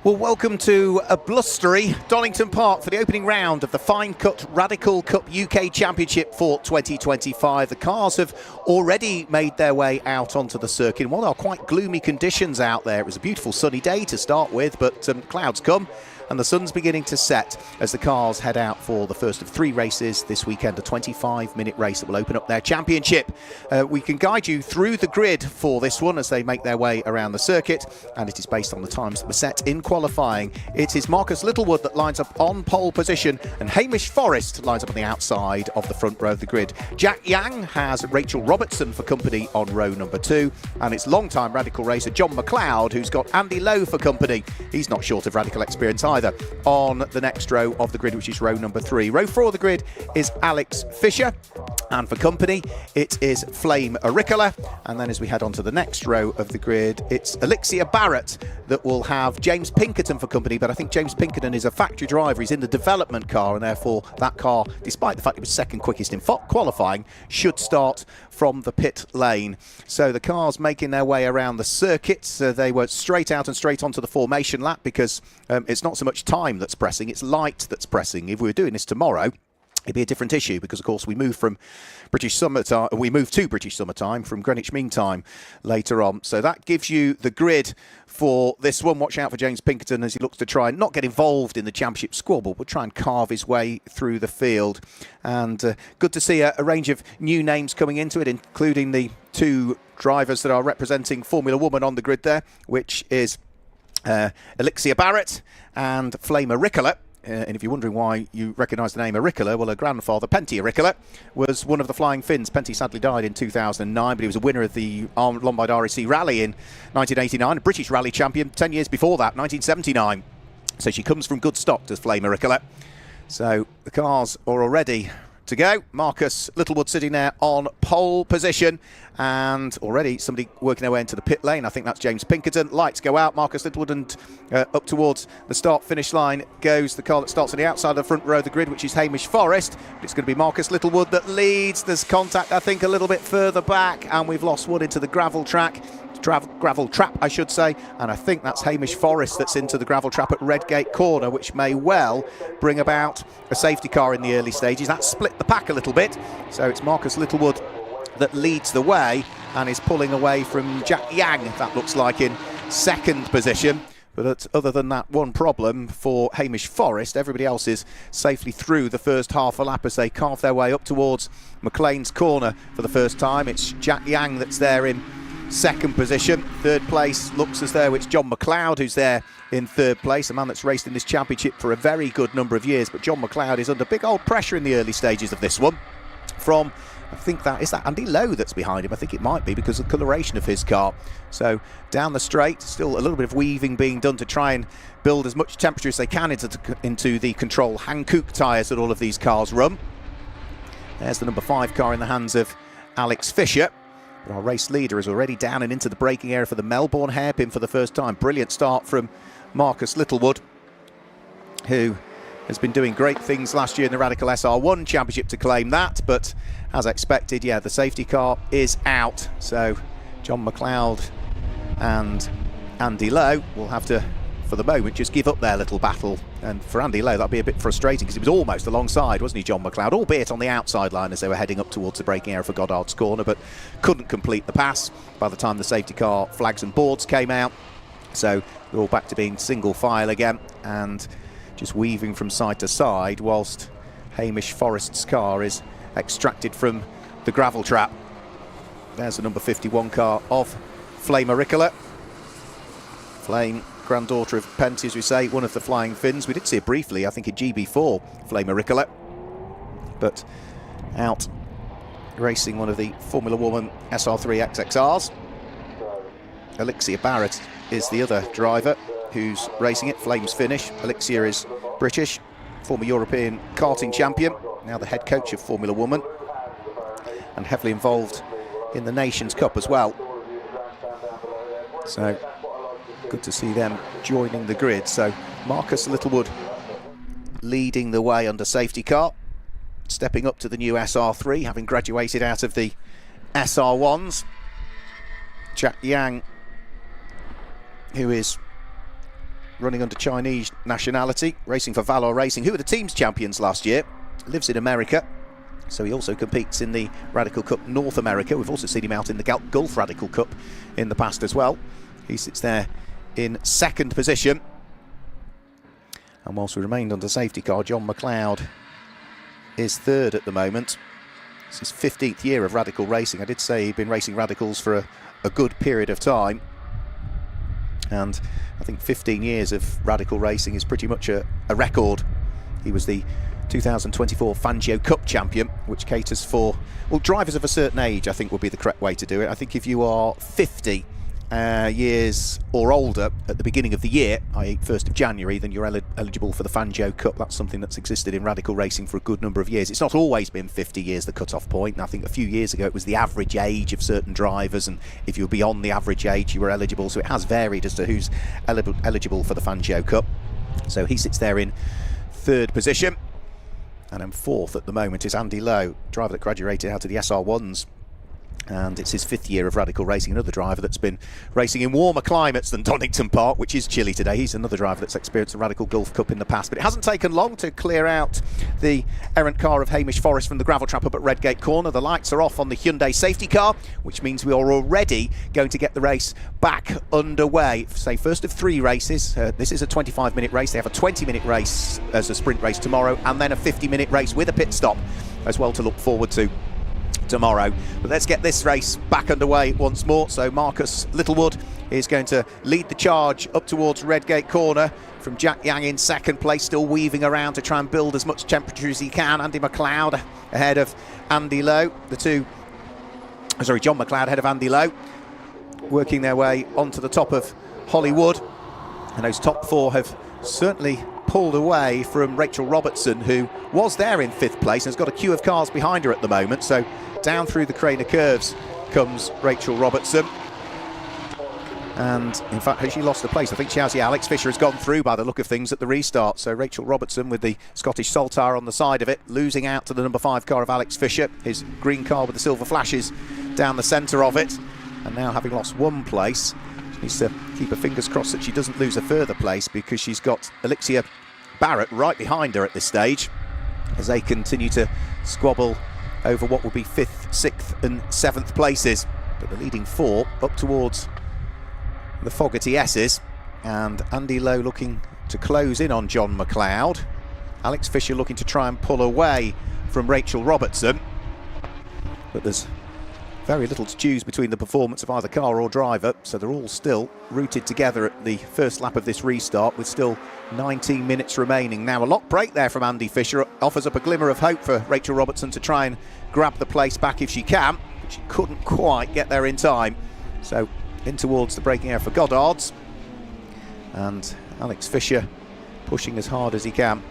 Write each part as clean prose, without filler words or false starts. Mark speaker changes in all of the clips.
Speaker 1: Well, welcome to a blustery Donington Park for the opening round of the Finecut Radical Cup UK Championship for 2025. The cars have already made their way out onto the circuit. While there are quite gloomy conditions out there, it was a beautiful sunny day to start with, but clouds come and the sun's beginning to set as the cars head out for the first of three races this weekend, a 25-minute race that will open up their championship. We can guide you through the grid for this one as they make their way around the circuit, and it is based on the times that were set in qualifying. It is Marcus Littlewood that lines up on pole position, and Hamish Forrest lines up on the outside of the front row of the grid. Jack Yang has Rachel Robertson for company on row number 2, and it's long-time Radical racer John McLeod who's got Andy Lowe for company. He's not short of Radical experience either on the next row of the grid, which is row number 3. Row 4 of the grid is Alex Fisher, and for company it is Flame Auricola. And then as we head on to the next row of the grid, it's Elixir Barrett that will have James Pinkerton for company, but I think James Pinkerton is a factory driver. He's in the development car, and therefore that car, despite the fact it was second quickest in qualifying, should start from the pit lane. So the cars making their way around the circuit, they were straight out and straight onto the formation lap, because it's not so much time that's pressing, it's light that's pressing. If we were doing this tomorrow, it'd be a different issue, because of course we move to British summertime from Greenwich Mean Time later on. So that gives you the grid for this one. Watch out for James Pinkerton as he looks to try and not get involved in the championship squabble, but try and carve his way through the field. And good to see a range of new names coming into it, including the two drivers that are representing Formula Woman on the grid there, which is Elixir Barrett and Flame Auricola. And if you're wondering why you recognise the name Auricola, well, her grandfather, Penty Auricola, was one of the Flying Finns. Penty sadly died in 2009, but he was a winner of the Lombard RAC Rally in 1989, a British rally champion 10 years before that, 1979. So she comes from good stock, does Flame Auricola. So the cars are already to go. Marcus Littlewood sitting there on pole position, and already somebody working their way into the pit lane. I think that's James Pinkerton. Lights go out. Marcus Littlewood, and up towards the start-finish line goes the car that starts on the outside of the front row of the grid, which is Hamish Forrest. It's going to be Marcus Littlewood that leads. There's contact, I think, a little bit further back, and we've lost one into the gravel trap, I should say, and I think that's Hamish Forrest that's into the gravel trap at Redgate Corner, which may well bring about a safety car in the early stages. That split the pack a little bit, so it's Marcus Littlewood that leads the way and is pulling away from Jack Yang, that looks like, in second position. But other than that one problem for Hamish Forrest, everybody else is safely through the first half a lap as they carve their way up towards McLean's Corner for the first time. It's Jack Yang that's there in second position. Third place looks as though it's John McLeod who's there in third place, a man that's raced in this championship for a very good number of years. But John McLeod is under big old pressure in the early stages of this one from, I think that is that Andy Lowe that's behind him. I think it might be because of the coloration of his car. So down the straight, still a little bit of weaving being done to try and build as much temperature as they can into the control Hankook tyres that all of these cars run. There's the number 5 car in the hands of Alex Fisher. But our race leader is already down and into the braking area for the Melbourne hairpin for the first time. Brilliant start from Marcus Littlewood, who has been doing great things last year in the Radical SR1 Championship to claim that. But as expected, yeah, the safety car is out. So John McLeod and Andy Lowe will have to, for the moment, just give up their little battle. And for Andy Lowe, that'd be a bit frustrating because he was almost alongside, wasn't he, John McLeod, albeit on the outside line as they were heading up towards the braking area for Goddard's Corner, but couldn't complete the pass by the time the safety car flags and boards came out. So we're all back to being single file again and just weaving from side to side whilst Hamish Forrest's car is extracted from the gravel trap. There's the number 51 car of Flame Auricola. Flame, granddaughter of Penty, as we say, one of the Flying Finns. We did see it briefly, I think, in GB4, Flame Auricola. But out racing one of the Formula Woman SR3 XXRs. Elixir Barrett is the other driver who's racing it. Flame's Finnish. Elixir is British, former European karting champion, now the head coach of Formula Woman, and heavily involved in the Nations Cup as well. So good to see them joining the grid. So Marcus Littlewood leading the way under safety car, stepping up to the new SR3, having graduated out of the SR1s. Jack Yang, who is running under Chinese nationality, racing for Valor Racing, who were the team's champions last year. Lives in America, so he also competes in the Radical Cup North America. We've also seen him out in the Gulf Radical Cup in the past as well. He sits there in second position. And whilst we remained under safety car, John McLeod is third at the moment. It's his 15th year of Radical racing. I did say he'd been racing Radicals for a good period of time. And I think 15 years of Radical racing is pretty much a record. He was the 2024 Fangio Cup champion, which caters for, well, drivers of a certain age, I think would be the correct way to do it. I think if you are 50 years or older at the beginning of the year, i.e. 1st of January, then you're eligible for the Fangio Cup. That's something that's existed in Radical racing for a good number of years. It's not always been 50 years the cut-off point, and I think a few years ago it was the average age of certain drivers, and if you were beyond the average age you were eligible, so it has varied as to who's eligible for the Fangio Cup. So he sits there in third position, and then fourth at the moment is Andy Lowe, driver that graduated out of the SR1s, and it's his 5th year of Radical racing. Another driver that's been racing in warmer climates than Donington Park, which is chilly today. He's another driver that's experienced the Radical Gulf Cup in the past, but it hasn't taken long to clear out the errant car of Hamish Forrest from the gravel trap up at Redgate Corner. The lights are off on the Hyundai safety car, which means we are already going to get the race back underway. Say first of 3 races. This is a 25-minute race. They have a 20-minute race as a sprint race tomorrow, and then a 50-minute race with a pit stop as well to look forward to tomorrow. But let's get this race back underway once more. So Marcus Littlewood is going to lead the charge up towards Redgate Corner from Jack Yang in second place, still weaving around to try and build as much temperature as he can. Andy McLeod ahead of Andy Lowe. John McLeod ahead of Andy Lowe, working their way onto the top of Hollywood. And those top 4 have certainly pulled away from Rachel Robertson, who was there in 5th place and has got a queue of cars behind her at the moment. So down through the Craner curves comes Rachel Robertson, and in fact, has she lost the place? I think she has. Yeah, Alex Fisher has gone through by the look of things at the restart. So Rachel Robertson with the Scottish Saltire on the side of it, losing out to the number 5 car of Alex Fisher, his green car with the silver flashes down the centre of it. And now, having lost 1 place, she needs to keep her fingers crossed that she doesn't lose a further place, because she's got Alexia Barrett right behind her at this stage as they continue to squabble over what will be 5th, 6th and 7th places. But the leading 4 up towards the Fogarty S's, and Andy Lowe looking to close in on John McLeod. Alex Fisher looking to try and pull away from Rachel Robertson, but there's very little to choose between the performance of either car or driver, so they're all still rooted together at the first lap of this restart with still 19 minutes remaining. Now a lock break there from Andy Fisher offers up a glimmer of hope for Rachel Robertson to try and grab the place back if she can, but she couldn't quite get there in time. So in towards the braking area for Goddard's, and Alex Fisher pushing as hard as he can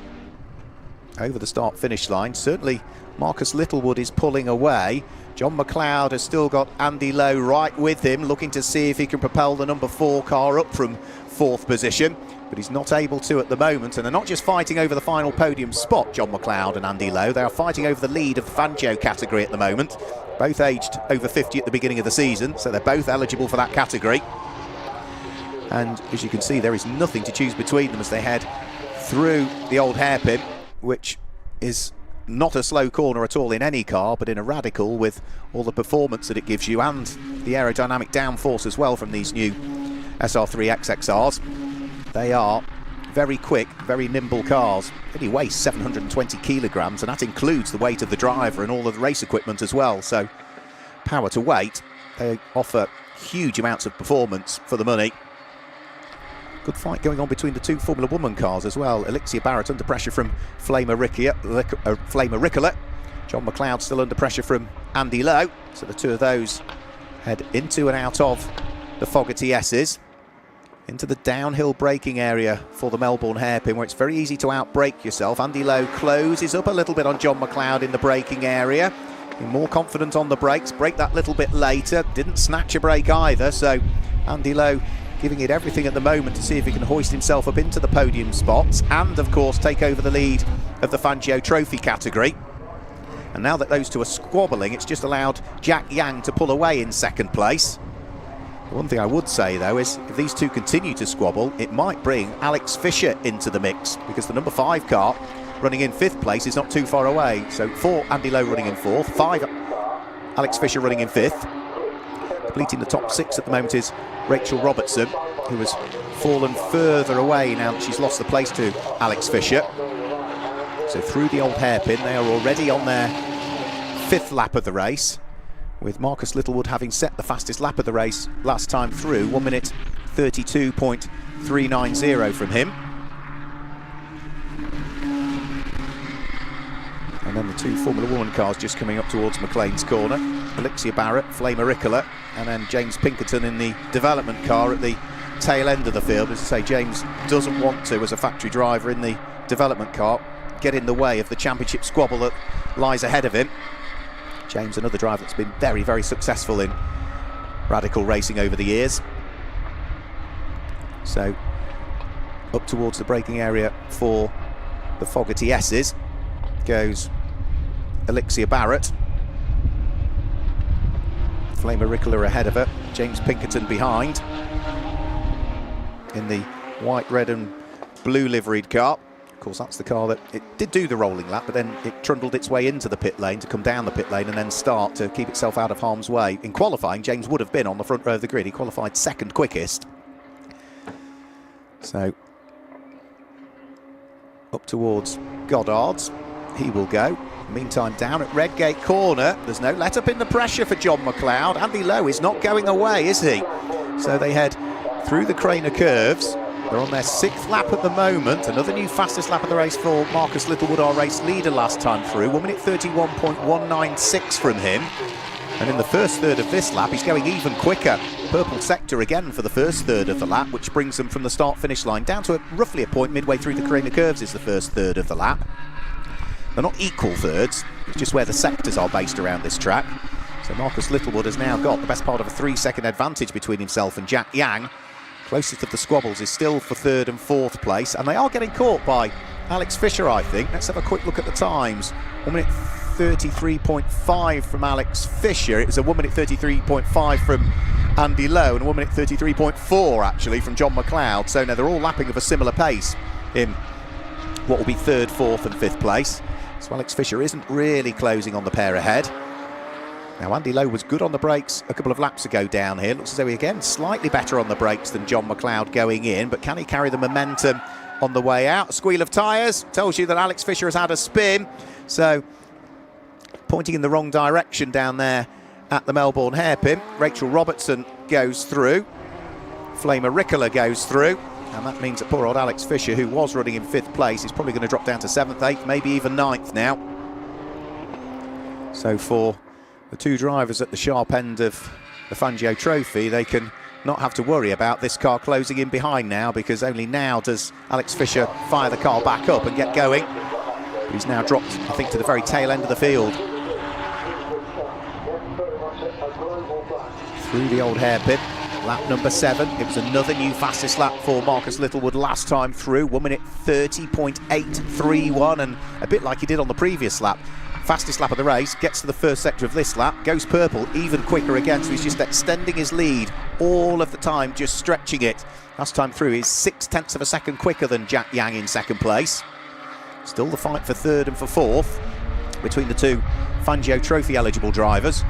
Speaker 1: over the start-finish line. Certainly Marcus Littlewood is pulling away. John McLeod has still got Andy Lowe right with him, looking to see if he can propel the number 4 car up from 4th position, but he's not able to at the moment. And they're not just fighting over the final podium spot, John McLeod and Andy Lowe, they are fighting over the lead of the Fangio category at the moment. Both aged over 50 at the beginning of the season, so they're both eligible for that category. And as you can see, there is nothing to choose between them as they head through the old hairpin, which is not a slow corner at all in any car, but in a Radical, with all the performance that it gives you and the aerodynamic downforce as well from these new SR3 XXRs. They are very quick, very nimble cars. They weigh 720 kilograms, and that includes the weight of the driver and all of the race equipment as well. So power to weight, they offer huge amounts of performance for the money. Good fight going on between the 2 Formula Woman cars as well. Alexia Barrett under pressure from Flamer Ricola. John McLeod still under pressure from Andy Lowe. So the 2 of those head into and out of the Fogarty S's, into the downhill braking area for the Melbourne hairpin, where it's very easy to outbrake yourself. Andy Lowe closes up a little bit on John McLeod in the braking area. More confident on the brakes, brake that little bit later, didn't snatch a brake either. So Andy Lowe giving it everything at the moment to see if he can hoist himself up into the podium spots and, of course, take over the lead of the Fangio Trophy category. And now that those 2 are squabbling, it's just allowed Jack Yang to pull away in second place. One thing I would say, though, is if these two continue to squabble, it might bring Alex Fisher into the mix, because the number 5 car running in 5th place is not too far away. So 4, Andy Lowe running in 4th, 5, Alex Fisher running in 5th. Completing the top 6 at the moment is Rachel Robertson, who has fallen further away now that she's lost the place to Alex Fisher. So through the old hairpin, they are already on their 5th lap of the race, with Marcus Littlewood having set the fastest lap of the race last time through, 1 minute 32.390 from him. And then the 2 Formula 1 cars just coming up towards McLean's corner. Alexia Barrett, Flame Auricola, and then James Pinkerton in the development car at the tail end of the field. As I say, James doesn't want to, as a factory driver in the development car, get in the way of the championship squabble that lies ahead of him. James, another driver that's been very, very successful in radical racing over the years. So, up towards the braking area for the Fogarty S's goes Alexia Barrett. Flame Auricola ahead of her, James Pinkerton behind in the white, red and blue liveried car. Of course, that's the car that it did do the rolling lap, but then it trundled its way into the pit lane to come down the pit lane and then start to keep itself out of harm's way. In qualifying, James would have been on the front row of the grid. He qualified 2nd quickest. So, up towards Goddard's, he will go. Meantime, down at Redgate Corner, there's no let up in the pressure for John McLeod. Andy Lowe is not going away, is he? So they head through the Craner curves. They're on their 6th lap at the moment. Another new fastest lap of the race for Marcus Littlewood, our race leader last time through. 1 minute 31.196 from him. And in the first third of this lap, he's going even quicker. Purple sector again for the first third of the lap, which brings them from the start-finish line down to roughly a point midway through the Craner curves is the first third of the lap. They're not equal thirds, it's just where the sectors are based around this track. So Marcus Littlewood has now got the best part of a 3-second advantage between himself and Jack Yang. Closest of the squabbles is still for 3rd and 4th place, and they are getting caught by Alex Fisher, I think. Let's have a quick look at the times. 1 minute 33.5 from Alex Fisher. It was a 1 minute 33.5 from Andy Lowe, and 1 minute 33.4 actually from John McLeod. So now they're all lapping of a similar pace in what will be 3rd, 4th and 5th place. So Alex Fisher isn't really closing on the pair ahead. Now Andy Lowe was good on the brakes a couple of laps ago down here. Looks as though he again slightly better on the brakes than John McLeod going in, but can he carry the momentum on the way out? A squeal of tyres tells you that Alex Fisher has had a spin. So pointing in the wrong direction down there at the Melbourne hairpin. Rachel Robertson goes through. Flame Auricola goes through. And that means that poor old Alex Fisher, who was running in 5th place, is probably going to drop down to 7th, 8th, maybe even 9th now. So for the 2 drivers at the sharp end of the Fangio Trophy, they can not have to worry about this car closing in behind now, because only now does Alex Fisher fire the car back up and get going. But he's now dropped, I think, to the very tail end of the field. Through the old hairpin. Lap number 7. It was another new fastest lap for Marcus Littlewood last time through. 1 minute 30.831, and a bit like he did on the previous lap. Fastest lap of the race, gets to the first sector of this lap, goes purple, even quicker again, so he's just extending his lead all of the time, just stretching it. Last time through, he's 0.6 of a second quicker than Jack Yang in 2nd place. Still the fight for 3rd and for 4th between the 2 Fangio Trophy eligible drivers.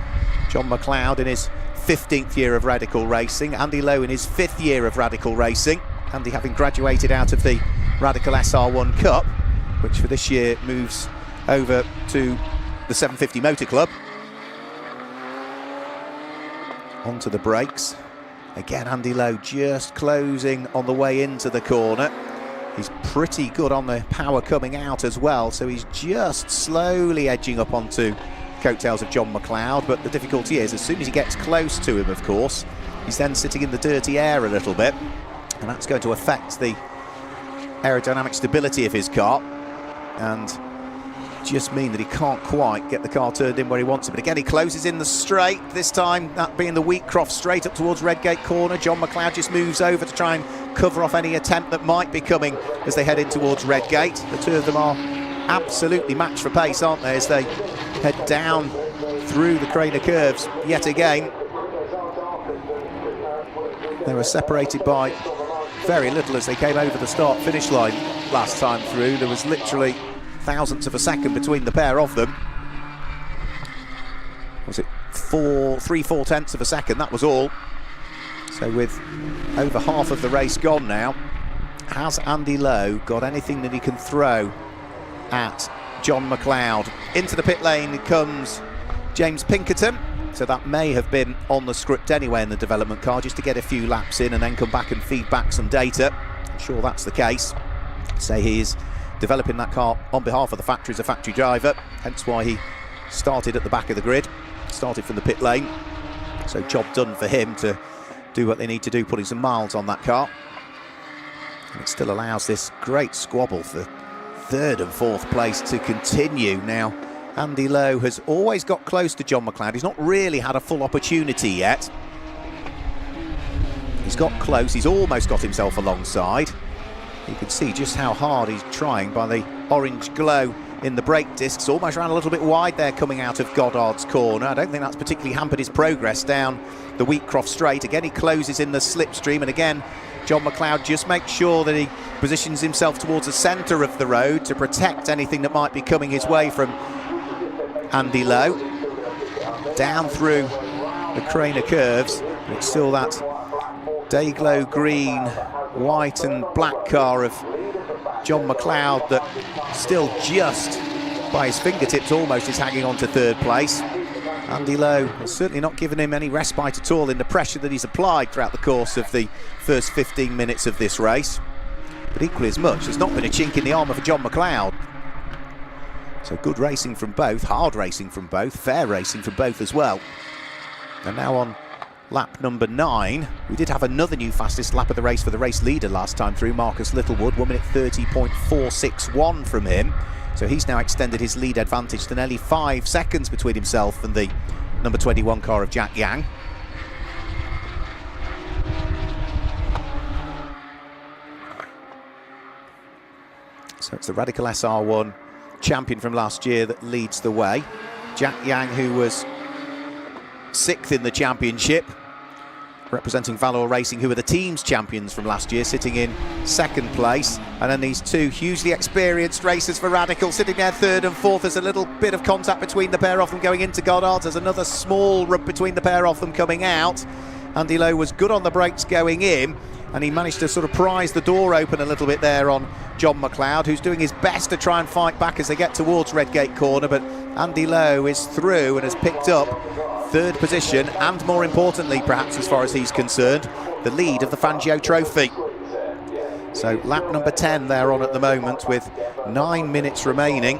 Speaker 1: John McLeod in his 15th year of radical racing, Andy Lowe in his 5th year of radical racing. Andy having graduated out of the Radical SR1 Cup, which for this year moves over to the 750 Motor Club. Onto the brakes. Again, Andy Lowe just closing on the way into the corner. He's pretty good on the power coming out as well, so he's just slowly edging up onto coattails of John McLeod, but the difficulty is, as soon as he gets close to him, of course, he's then sitting in the dirty air a little bit, and that's going to affect the aerodynamic stability of his car and just mean that he can't quite get the car turned in where he wants it. But again, he closes in the straight, this time that being the Wheatcroft straight up towards Redgate Corner. John McLeod just moves over to try and cover off any attempt that might be coming as they head in towards Redgate. The 2 of them are absolutely matched for pace, aren't they, as they head down through the Craner curves yet again. They were separated by very little as they came over the start-finish line last time through. There was literally thousandths of a second between the pair of them. Was it 3/4 tenths of a second? That was all. So with over half of the race gone now, has Andy Lowe got anything that he can throw at John McLeod? Into the pit lane comes James Pinkerton. So that may have been on the script anyway in the development car, just to get a few laps in and then come back and feed back some data. I'm sure that's the case. Say he is developing that car on behalf of the factory as a factory driver, hence why he started at the back of the grid, started from the pit lane. So job done for him to do what they need to do, putting some miles on that car. And it still allows this great squabble for third and fourth place to continue. Now, Andy Lowe has always got close to John McLeod. He's not really had a full opportunity yet. He's got close, he's almost got himself alongside. You can see just how hard he's trying by the orange glow in the brake discs. Almost ran a little bit wide there coming out of Goddard's corner. I don't think that's particularly hampered his progress down the Wheatcroft straight. Again, he closes in the slipstream, and again, John McLeod just makes sure that he positions himself towards the centre of the road to protect anything that might be coming his way from Andy Lowe. Down through the Craner curves, but it's still that day-glow green, white and black car of John McLeod that still just by his fingertips almost is hanging on to third place. Andy Lowe has certainly not given him any respite at all in the pressure that he's applied throughout the course of the first 15 minutes of this race. But equally as much, there's not been a chink in the armour for John McLeod. So good racing from both, hard racing from both, fair racing from both as well. And now on lap number 9, we did have another new fastest lap of the race for the race leader last time through, Marcus Littlewood, 1:30.461 from him. So he's now extended his lead advantage to nearly 5 seconds between himself and the number 21 car of Jack Yang. So it's the Radical SR1 champion from last year that leads the way. Jack Yang, who was 6th in the championship, representing Valor Racing, who were the team's champions from last year, sitting in 2nd place. And then these two hugely experienced racers for Radical sitting there 3rd and 4th. There's a little bit of contact between the pair of them going into Goddard. There's another small rub between the pair of them coming out. Andy Lowe was good on the brakes going in, and he managed to sort of prise the door open a little bit there on John McLeod, who's doing his best to try and fight back as they get towards Redgate Corner. But Andy Lowe is through and has picked up 3rd position, and more importantly, perhaps as far as he's concerned, the lead of the Fangio Trophy. So lap number 10 they're on at the moment with 9 minutes remaining.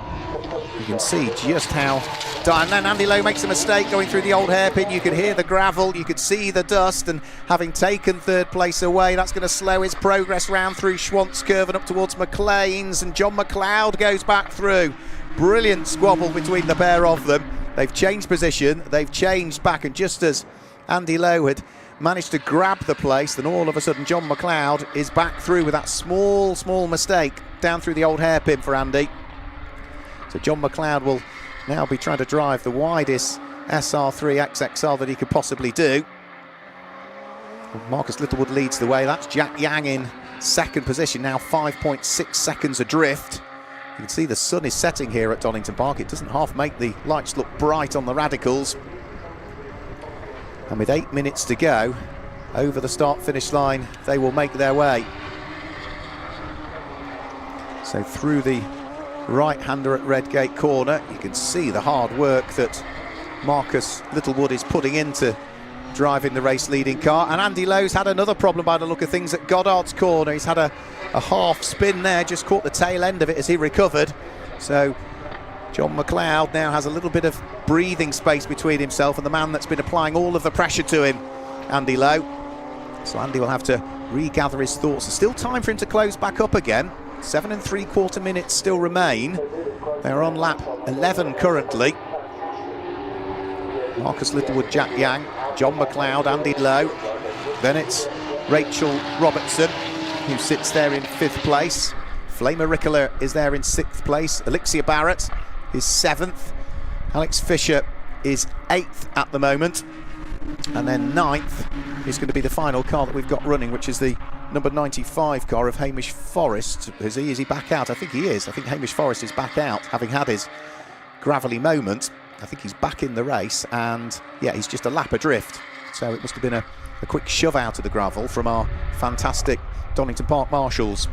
Speaker 1: You can see just how... And then Andy Lowe makes a mistake going through the old hairpin. You could hear the gravel, you could see the dust, and having taken 3rd place away, that's going to slow his progress round through Schwantz Curve and up towards McLean's, and John McLeod goes back through. Brilliant squabble between the pair of them. They've changed position, they've changed back, and just as Andy Lowe had managed to grab the place, then all of a sudden John McLeod is back through with that small mistake down through the old hairpin for Andy. So John McLeod will now be trying to drive the widest SR3 XXR that he could possibly do. Marcus Littlewood leads the way. That's Jack Yang in 2nd position, now 5.6 seconds adrift. You can see the sun is setting here at Donington Park. It doesn't half make the lights look bright on the Radicals. And with 8 minutes to go, over the start-finish line, they will make their way. So through the right-hander at Redgate Corner, you can see the hard work that Marcus Littlewood is putting into driving the race-leading car. And Andy Lowe's had another problem by the look of things at Goddard's corner. He's had a half spin there, just caught the tail end of it as he recovered. So John McLeod now has a little bit of breathing space between himself and the man that's been applying all of the pressure to him, Andy Lowe. So Andy will have to regather his thoughts. There's still time for him to close back up again. 7 3/4 minutes still remain. They're on lap 11 currently. Marcus Littlewood, Jack Yang, John McLeod, Andy Lowe. Then it's Rachel Robertson, who sits there in 5th place. Flamer Ricola is there in 6th place. Alexia Barrett is 7th. Alex Fisher is 8th at the moment. And then 9th is going to be the final car that we've got running, which is the number 95 car of Hamish Forrest. Is he back out? I think he is. I think Hamish Forrest is back out, having had his gravelly moment. I think he's back in the race, and yeah, he's just a lap adrift. So it must have been a quick shove out of the gravel from our fantastic Donington Park marshals.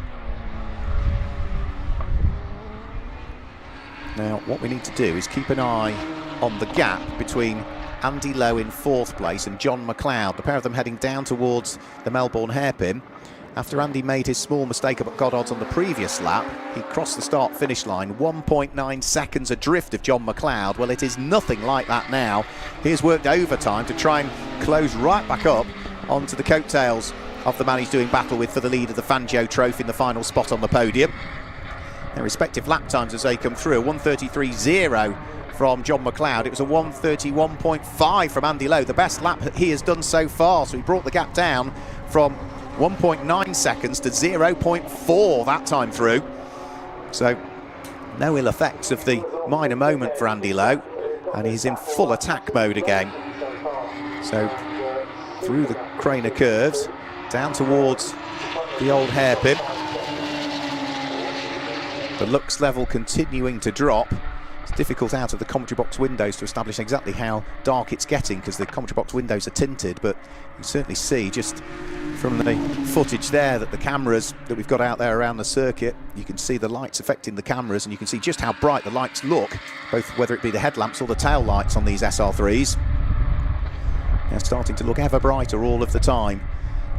Speaker 1: Now, what we need to do is keep an eye on the gap between Andy Lowe in 4th place and John McLeod, the pair of them heading down towards the Melbourne hairpin. After Andy made his small mistake up at Goddard's on the previous lap, he crossed the start-finish line 1.9 seconds adrift of John McLeod. Well, it is nothing like that now. He has worked overtime to try and close right back up onto the coattails of the man he's doing battle with for the lead of the Fangio Trophy in the final spot on the podium. Their respective lap times as they come through, 1:33.0 from John McLeod. It was a 1:31.5 from Andy Lowe, the best lap he has done so far. So he brought the gap down from 1.9 seconds to 0.4 that time through. So no ill effects of the minor moment for Andy Lowe, and he's in full attack mode again. So through the Craner curves, down towards the old hairpin. The lux level continuing to drop. It's difficult out of the commentary box windows to establish exactly how dark it's getting, because the commentary box windows are tinted, but you can certainly see just from the footage there that the cameras that we've got out there around the circuit, you can see the lights affecting the cameras, and you can see just how bright the lights look, both whether it be the headlamps or the tail lights on these SR3s. They're starting to look ever brighter all of the time.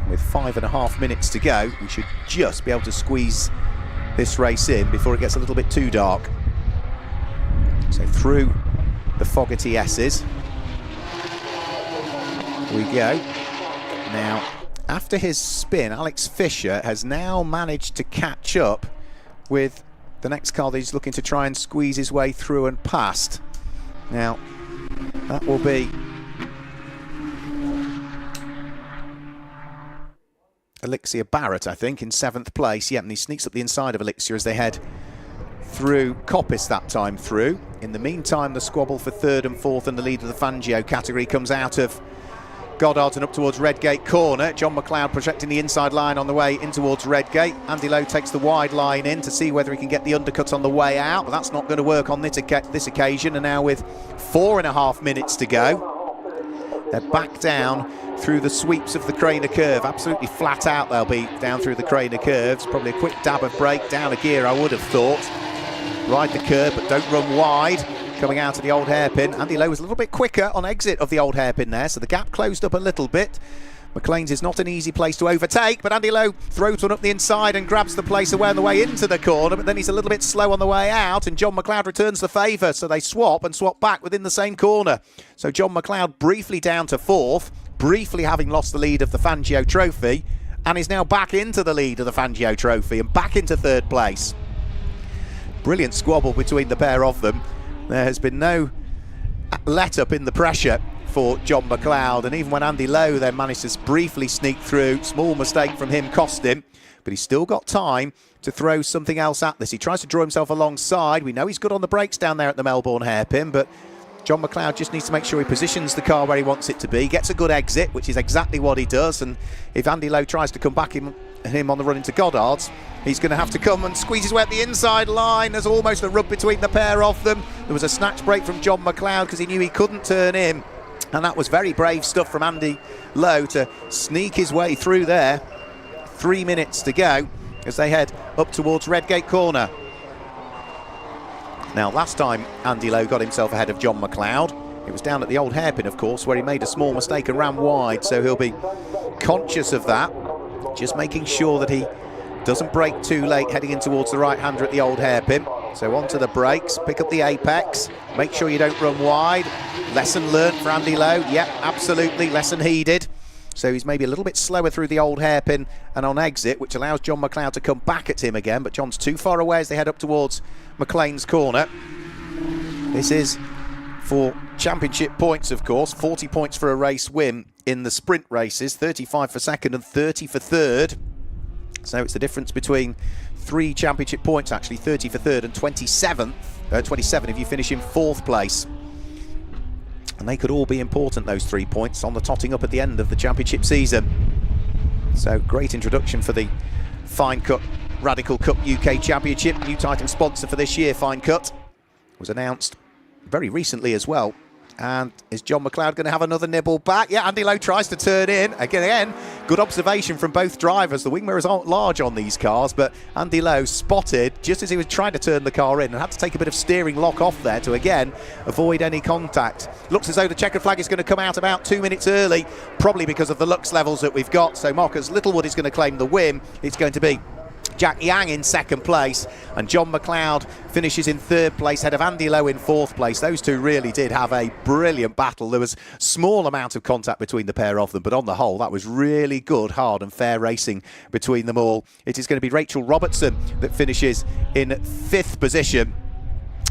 Speaker 1: With 5.5 minutes to go, we should just be able to squeeze this race in before it gets a little bit too dark. So through the Fogarty S's we go. Now, after his spin, Alex Fisher has now managed to catch up with the next car that he's looking to try and squeeze his way through and past. Now, that will be Elixir Barrett, I think, in 7th place. Yeah, and he sneaks up the inside of Elixir as they head through Coppice that time through. In the meantime, the squabble for 3rd and 4th in the lead of the Fangio category comes out of Goddard's and up towards Redgate Corner. John McLeod projecting the inside line on the way in towards Redgate. Andy Lowe takes the wide line in to see whether he can get the undercut on the way out, but that's not going to work on this occasion. And now with 4.5 minutes to go, they're back down through the sweeps of the Craner curve. Absolutely flat out they'll be down through the Craner curves. Probably a quick dab of brake, down a gear I would have thought. Ride the curve but don't run wide. Coming out of the old hairpin. Andy Lowe was a little bit quicker on exit of the old hairpin there, so the gap closed up a little bit. McLean's is not an easy place to overtake, but Andy Lowe throws one up the inside and grabs the place away on the way into the corner, but then he's a little bit slow on the way out, and John McLeod returns the favour, so they swap and swap back within the same corner. So John McLeod briefly down to 4th, briefly having lost the lead of the Fangio Trophy, and is now back into the lead of the Fangio Trophy and back into 3rd place. Brilliant squabble between the pair of them. There has been no let up in the pressure for John McLeod, and even when Andy Lowe then managed to briefly sneak through, small mistake from him cost him, but he's still got time to throw something else at this. He tries to draw himself alongside. We know he's good on the brakes down there at the Melbourne hairpin, but John McLeod just needs to make sure he positions the car where he wants it to be, gets a good exit, which is exactly what he does, and if Andy Lowe tries to come back him on the run into Goddard's, he's going to have to come and squeeze his way at the inside line. There's almost a rub between the pair of them. There was a snatch break from John McLeod because he knew he couldn't turn in, and that was very brave stuff from Andy Lowe to sneak his way through there. 3 minutes to go as they head up towards Redgate Corner. Now, last time Andy Lowe got himself ahead of John McLeod, it was down at the old hairpin, of course, where he made a small mistake and ran wide, so he'll be conscious of that, just making sure that he doesn't brake too late heading in towards the right-hander at the old hairpin. So onto the brakes, pick up the apex, make sure you don't run wide. Lesson learned for Andy Lowe. Yep, absolutely, lesson heeded. So he's maybe a little bit slower through the old hairpin and on exit, which allows John McLeod to come back at him again, but John's too far away as they head up towards McLean's corner. This is for championship points, of course. 40 points for a race win in the sprint races, 35 for second and 30 for third. So it's the difference between 3 championship points, actually, 30 for third and 27 if you finish in 4th place. and they could all be important, those 3 points, on the totting up at the end of the championship season. So great introduction for the Finecut Radical Cup UK Championship. New title sponsor for this year, Finecut, was announced very recently as well. And is John McLeod going to have another nibble back? Yeah, Andy Lowe tries to turn in. Again, good observation from both drivers. The wing mirrors aren't large on these cars, but Andy Lowe spotted just as he was trying to turn the car in and had to take a bit of steering lock off there to, again, avoid any contact. Looks as though the checkered flag is going to come out about 2 minutes early, probably because of the lux levels that we've got. So Marcus Littlewood is going to claim the win. It's going to be Jack Yang in second place, and John McLeod finishes in third place, ahead of Andy Lowe in fourth place. Those two really did have a brilliant battle. There was small amount of contact between the pair of them, but on the whole, that was really good, hard and fair racing between them all. It is going to be Rachel Robertson that finishes in fifth position,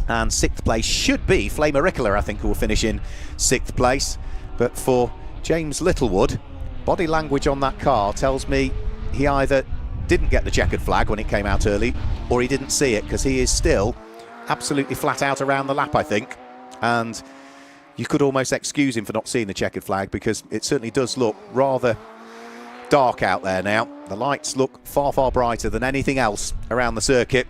Speaker 1: and sixth place should be Flamer Rickler, I think, who will finish in sixth place. But for James Littlewood, body language on that car tells me he either didn't get the checkered flag when it came out early, or he didn't see it, because he is still absolutely flat out around the lap, I think. And you could almost excuse him for not seeing the checkered flag, because it certainly does look rather dark out there now. The lights look far, far brighter than anything else around the circuit.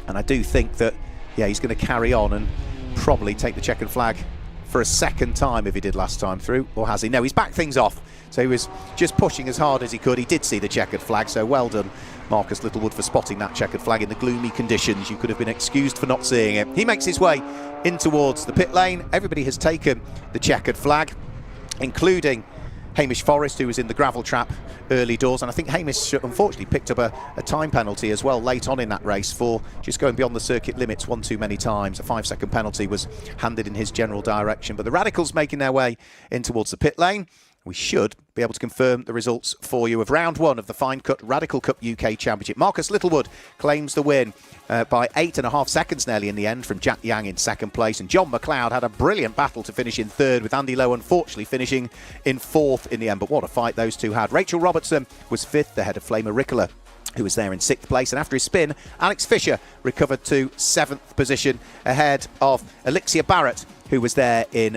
Speaker 1: And I do think that, yeah, he's going to carry on and probably take the checkered flag for a second time if he did last time through, or has he? No, he's backed things off. So he was just pushing as hard as he could. He did see the checkered flag, so well done, Marcus Littlewood, for spotting that checkered flag in the gloomy conditions. You could have been excused for not seeing it. He makes his way in towards the pit lane. Everybody has taken the checkered flag, including Hamish Forrest, who was in the gravel trap early doors, and I think Hamish unfortunately picked up a time penalty as well late on in that race for just going beyond the circuit limits one too many times. A 5-second penalty was handed in his general direction. But the Radicals making their way in towards the pit lane. We should be able to confirm the results for you of round one of the Finecut Radical Cup UK Championship. Marcus Littlewood claims the win by 8.5 seconds nearly in the end from Jack Yang in second place. And John McLeod had a brilliant battle to finish in third, with Andy Lowe unfortunately finishing in fourth in the end. But what a fight those two had. Rachel Robertson was fifth, ahead of Flamer Rickler, who was there in sixth place. And after his spin, Alex Fisher recovered to seventh position, ahead of Alexia Barrett, who was there in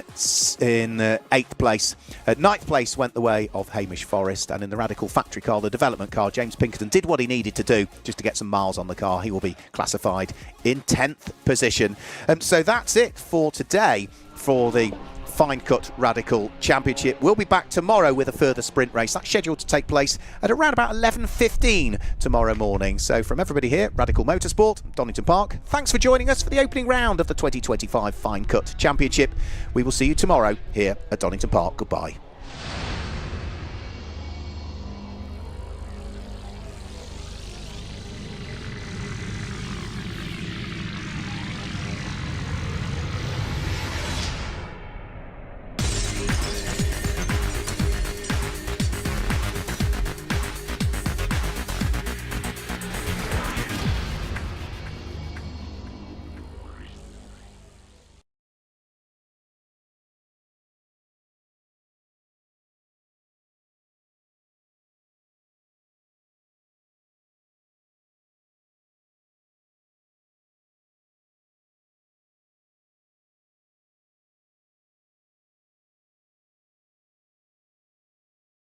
Speaker 1: eighth place. Ninth place went the way of Hamish Forrest, and in the Radical factory car, the development car, James Pinkerton did what he needed to do just to get some miles on the car. He will be classified in 10th position. So that's it for today for the Finecut Radical Championship. We'll be back tomorrow with a further sprint race. That's scheduled to take place at around about 11:15 tomorrow morning. So from everybody here at Radical Motorsport, Donington Park, thanks for joining us for the opening round of the 2025 Finecut Championship. We will see you tomorrow here at Donington Park. Goodbye.